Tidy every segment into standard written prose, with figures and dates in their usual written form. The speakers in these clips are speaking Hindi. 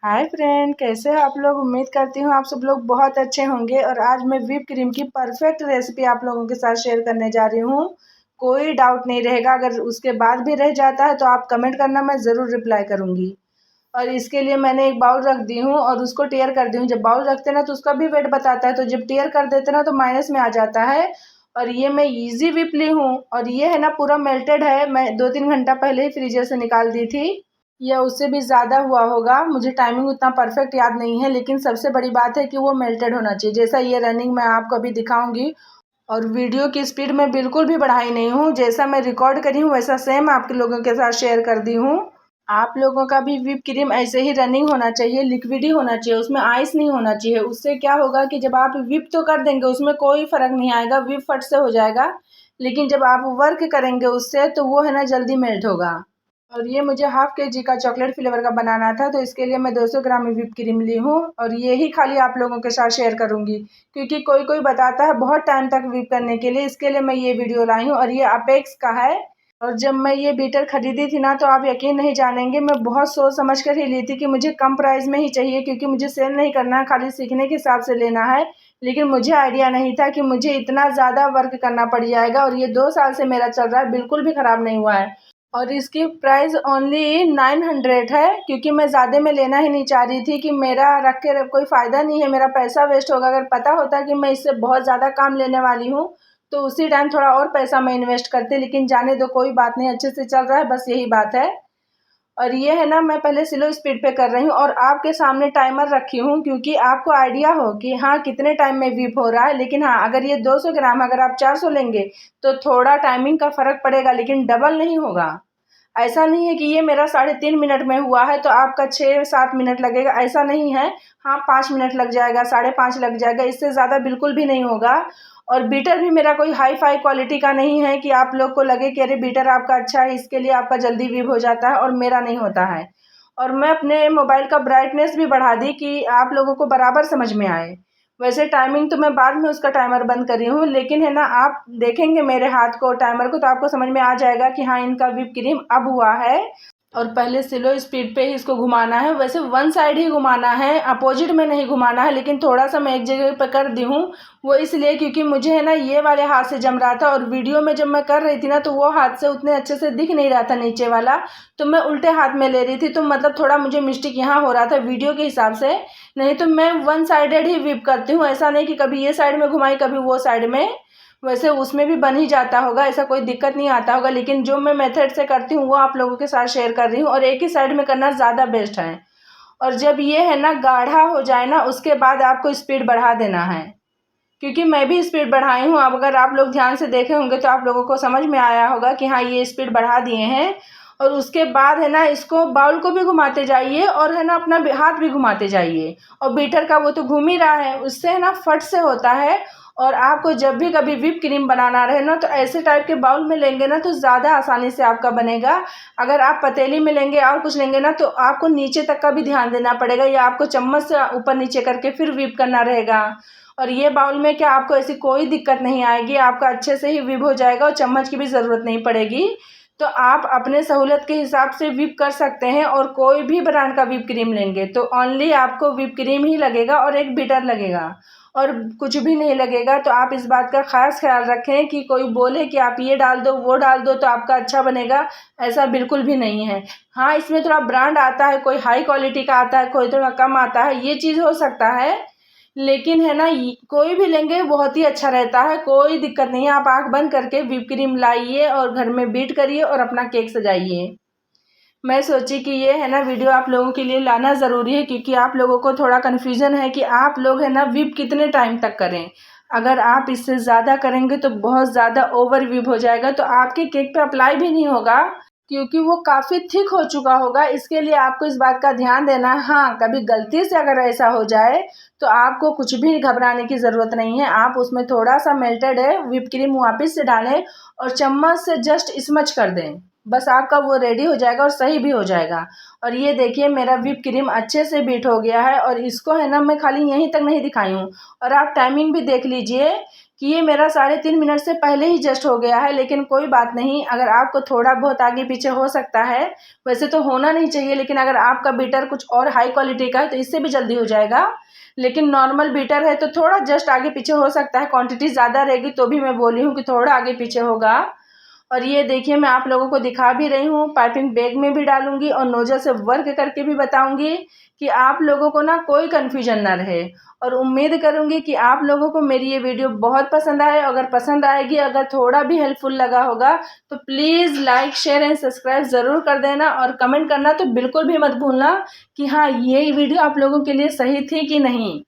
हाय फ्रेंड, कैसे हो आप लोग। उम्मीद करती हूँ आप सब लोग बहुत अच्छे होंगे। और आज मैं व्हिप क्रीम की परफेक्ट रेसिपी आप लोगों के साथ शेयर करने जा रही हूँ। कोई डाउट नहीं रहेगा। अगर उसके बाद भी रह जाता है तो आप कमेंट करना, मैं ज़रूर रिप्लाई करूँगी। और इसके लिए मैंने एक बाउल रख दी हूँ और उसको टेयर कर दी हूँ। जब बाउल रखते ना तो उसका भी वेट बताता है, तो जब टेयर कर देते ना तो माइनस में आ जाता है। और ये मैं इजी व्हिप ली हूँ और ये है ना पूरा मेल्टेड है। मैं 2-3 घंटा पहले ही फ्रीजर से निकाल दी थी, या उससे भी ज़्यादा हुआ होगा। मुझे टाइमिंग उतना परफेक्ट याद नहीं है, लेकिन सबसे बड़ी बात है कि वो मेल्टेड होना चाहिए। जैसा ये रनिंग मैं आपको अभी दिखाऊंगी। और वीडियो की स्पीड मैं बिल्कुल भी बढ़ाई नहीं हूँ। जैसा मैं रिकॉर्ड करी हूँ वैसा सेम आपके लोगों के साथ शेयर कर दी हूँ। आप लोगों का भी व्हिप क्रीम ऐसे ही रनिंग होना चाहिए, लिक्विड ही होना चाहिए, उसमें आइस नहीं होना चाहिए। उससे क्या होगा कि जब आप व्हिप तो कर देंगे उसमें कोई फ़र्क नहीं आएगा, व्हिप फट से हो जाएगा। लेकिन जब आप वर्क करेंगे उससे तो वो है ना जल्दी मेल्ट होगा। और ये मुझे हाफ केजी का चॉकलेट फ्लेवर का बनाना था, तो इसके लिए मैं 200 ग्राम व्हिप क्रीम ली हूँ। और ये ही खाली आप लोगों के साथ शेयर करूँगी, क्योंकि कोई कोई बताता है बहुत टाइम तक व्हिप करने के लिए। इसके लिए मैं ये वीडियो लाई हूँ। और ये अपेक्स का है। और जब मैं ये बीटर खरीदी थी ना तो आप यकीन नहीं जानेंगे, मैं बहुत सोच समझ कर ही ली थी कि मुझे कम प्राइस में ही चाहिए, क्योंकि मुझे सेल नहीं करना है, खाली सीखने के हिसाब से लेना है। लेकिन मुझे आइडिया नहीं था कि मुझे इतना ज़्यादा वर्क करना पड़ जाएगा। और ये 2 साल से मेरा चल रहा है, बिल्कुल भी ख़राब नहीं हुआ है। और इसकी प्राइस ओनली 900 है, क्योंकि मैं ज़्यादा में लेना ही नहीं चाह रही थी कि मेरा रख के कोई फ़ायदा नहीं है, मेरा पैसा वेस्ट होगा। अगर पता होता कि मैं इससे बहुत ज़्यादा काम लेने वाली हूँ तो उसी टाइम थोड़ा और पैसा मैं इन्वेस्ट करती। लेकिन जाने दो, कोई बात नहीं, अच्छे से चल रहा है, बस यही बात है। और ये है ना, मैं पहले स्लो स्पीड पे कर रही हूँ और आपके सामने टाइमर रखी हूँ, क्योंकि आपको आइडिया हो कि हाँ कितने टाइम में व्हिप हो रहा है। लेकिन हाँ, अगर ये 200 ग्राम अगर आप 400 लेंगे तो थोड़ा टाइमिंग का फ़र्क पड़ेगा, लेकिन डबल नहीं होगा। ऐसा नहीं है कि ये मेरा 3.5 मिनट में हुआ है तो आपका 6-7 मिनट लगेगा, ऐसा नहीं है। हाँ, 5 मिनट लग जाएगा, 5.5 लग जाएगा, इससे ज़्यादा बिल्कुल भी नहीं होगा। और बीटर भी मेरा कोई हाई फाई क्वालिटी का नहीं है कि आप लोग को लगे कि अरे बीटर आपका अच्छा है इसके लिए आपका जल्दी व्हिप हो जाता है, और मेरा नहीं होता है। और मैं अपने मोबाइल का ब्राइटनेस भी बढ़ा दी कि आप लोगों को बराबर समझ में आए। वैसे टाइमिंग तो मैं बाद में उसका टाइमर बंद करी हूँ, लेकिन है ना, आप देखेंगे मेरे हाथ को, टाइमर को, तो आपको समझ में आ जाएगा कि हाँ इनका व्हिप क्रीम अब हुआ है। और पहले स्लो स्पीड पे ही इसको घुमाना है। वैसे वन साइड ही घुमाना है, अपोजिट में नहीं घुमाना है। लेकिन थोड़ा सा मैं एक जगह पे कर दी हूँ, वो इसलिए क्योंकि मुझे है ना ये वाले हाथ से जम रहा था, और वीडियो में जब मैं कर रही थी ना तो वो हाथ से उतने अच्छे से दिख नहीं रहा था नीचे वाला। तो मैं उल्टे हाथ में ले रही थी, तो मतलब थोड़ा मुझे मिस्टेक यहाँ हो रहा था वीडियो के हिसाब से। नहीं तो मैं वन साइडेड ही व्हिप करती हूँ, ऐसा नहीं कि कभी ये साइड में घुमाई कभी वो साइड में। वैसे उसमें भी बन ही जाता होगा, ऐसा कोई दिक्कत नहीं आता होगा। लेकिन जो मैं मेथड से करती हूँ वो आप लोगों के साथ शेयर कर रही हूँ, और एक ही साइड में करना ज़्यादा बेस्ट है। और जब ये है ना गाढ़ा हो जाए ना, उसके बाद आपको स्पीड बढ़ा देना है, क्योंकि मैं भी स्पीड बढ़ाई हूँ। अब अगर आप लोग ध्यान से देखे होंगे तो आप लोगों को समझ में आया होगा कि हाँ ये स्पीड बढ़ा दिए हैं। और उसके बाद है ना, इसको बाउल को भी घुमाते जाइए और है ना अपना हाथ भी घुमाते जाइए। और बीटर का वो तो घूम ही रहा है, उससे है ना फट से होता है। और आपको जब भी कभी व्हिप क्रीम बनाना रहे ना तो ऐसे टाइप के बाउल में लेंगे ना तो ज़्यादा आसानी से आपका बनेगा। अगर आप पतीली में लेंगे और कुछ लेंगे ना तो आपको नीचे तक का भी ध्यान देना पड़ेगा, या आपको चम्मच से ऊपर नीचे करके फिर व्हिप करना रहेगा। और ये बाउल में क्या आपको ऐसी कोई दिक्कत नहीं आएगी, आपका अच्छे से ही व्हिप हो जाएगा और चम्मच की भी ज़रूरत नहीं पड़ेगी। तो आप अपने सहूलत के हिसाब से व्हिप कर सकते हैं। और कोई भी ब्रांड का व्हिप क्रीम लेंगे तो ओनली आपको व्हिप क्रीम ही लगेगा और एक बीटर लगेगा, और कुछ भी नहीं लगेगा। तो आप इस बात का खास ख्याल रखें कि कोई बोले कि आप ये डाल दो वो डाल दो तो आपका अच्छा बनेगा, ऐसा बिल्कुल भी नहीं है। हाँ, इसमें थोड़ा ब्रांड आता है, कोई हाई क्वालिटी का आता है, कोई थोड़ा कम आता है, ये चीज़ हो सकता है। लेकिन है ना, कोई भी लेंगे बहुत ही अच्छा रहता है, कोई दिक्कत नहीं है। आप आंख बंद करके व्हिप क्रीम लाइए और घर में बीट करिए और अपना केक सजाइए। मैं सोची कि ये है ना वीडियो आप लोगों के लिए लाना ज़रूरी है, क्योंकि आप लोगों को थोड़ा कन्फ्यूज़न है कि आप लोग है ना व्हिप कितने टाइम तक करें। अगर आप इससे ज़्यादा करेंगे तो बहुत ज़्यादा ओवर व्हिप हो जाएगा, तो आपके केक पे अप्लाई भी नहीं होगा, क्योंकि वो काफ़ी थिक हो चुका होगा। इसके लिए आपको इस बात का ध्यान देना है। हाँ, कभी गलती से अगर ऐसा हो जाए तो आपको कुछ भी घबराने की ज़रूरत नहीं है। आप उसमें थोड़ा सा मेल्टेड है व्हिप क्रीम वापस से डालें और चम्मच से जस्ट स्मच कर दें, बस आपका वो रेडी हो जाएगा और सही भी हो जाएगा। और ये देखिए मेरा व्हिप क्रीम अच्छे से बीट हो गया है, और इसको है ना मैं खाली यहीं तक नहीं दिखाई हूँ। और आप टाइमिंग भी देख लीजिए कि ये मेरा 3.5 मिनट से पहले ही जस्ट हो गया है, लेकिन कोई बात नहीं। अगर आपको थोड़ा बहुत आगे पीछे हो सकता है, वैसे तो होना नहीं चाहिए, लेकिन अगर आपका बीटर कुछ और हाई क्वालिटी का है तो इससे भी जल्दी हो जाएगा। लेकिन नॉर्मल बीटर है तो थोड़ा जस्ट आगे पीछे हो सकता है, क्वांटिटी ज़्यादा रहेगी तो भी मैं बोली हूँ कि थोड़ा आगे पीछे होगा। और ये देखिए मैं आप लोगों को दिखा भी रही हूँ, पाइपिंग बैग में भी डालूंगी और नोजल से वर्क करके भी बताऊंगी कि आप लोगों को ना कोई कन्फ्यूजन ना रहे। और उम्मीद करूंगी कि आप लोगों को मेरी ये वीडियो बहुत पसंद आए। अगर पसंद आएगी, अगर थोड़ा भी हेल्पफुल लगा होगा तो please like share and subscribe ज़रूर कर देना, और कमेंट करना तो बिल्कुल भी मत भूलना कि हाँ ये वीडियो आप लोगों के लिए सही थी कि नहीं।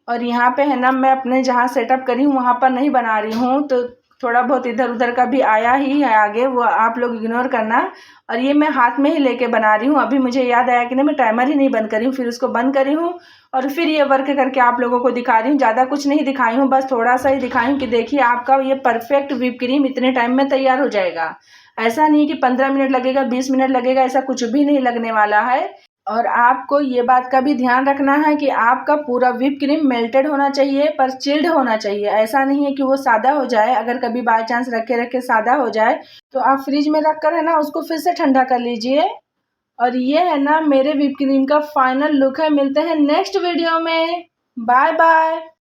और यहाँ पे है ना, मैं अपने जहाँ सेटअप करी हूँ वहाँ पर नहीं बना रही हूँ, तो थोड़ा बहुत इधर उधर का भी आया ही है आगे, वो आप लोग इग्नोर करना। और ये मैं हाथ में ही लेके बना रही हूँ। अभी मुझे याद आया कि ना मैं टाइमर ही नहीं बंद करी हूँ, फिर उसको बंद करी हूँ और फिर ये वर्क करके आप लोगों को दिखा रही हूँ। ज़्यादा कुछ नहीं दिखाई हूँ, बस थोड़ा सा ही दिखाई हूँ कि देखिए आपका ये परफेक्ट व्हिप क्रीम इतने टाइम में तैयार हो जाएगा। ऐसा नहीं कि 15 मिनट लगेगा, 20 मिनट लगेगा, ऐसा कुछ भी नहीं लगने वाला है। और आपको ये बात का भी ध्यान रखना है कि आपका पूरा व्हिप क्रीम मेल्टेड होना चाहिए, पर चिल्ड होना चाहिए। ऐसा नहीं है कि वो सादा हो जाए। अगर कभी बाय चांस रखे रखे सादा हो जाए तो आप फ्रिज में रख कर है ना उसको फिर से ठंडा कर लीजिए। और ये है ना मेरे व्हिप क्रीम का फाइनल लुक है। मिलते हैं नेक्स्ट वीडियो में। Bye bye.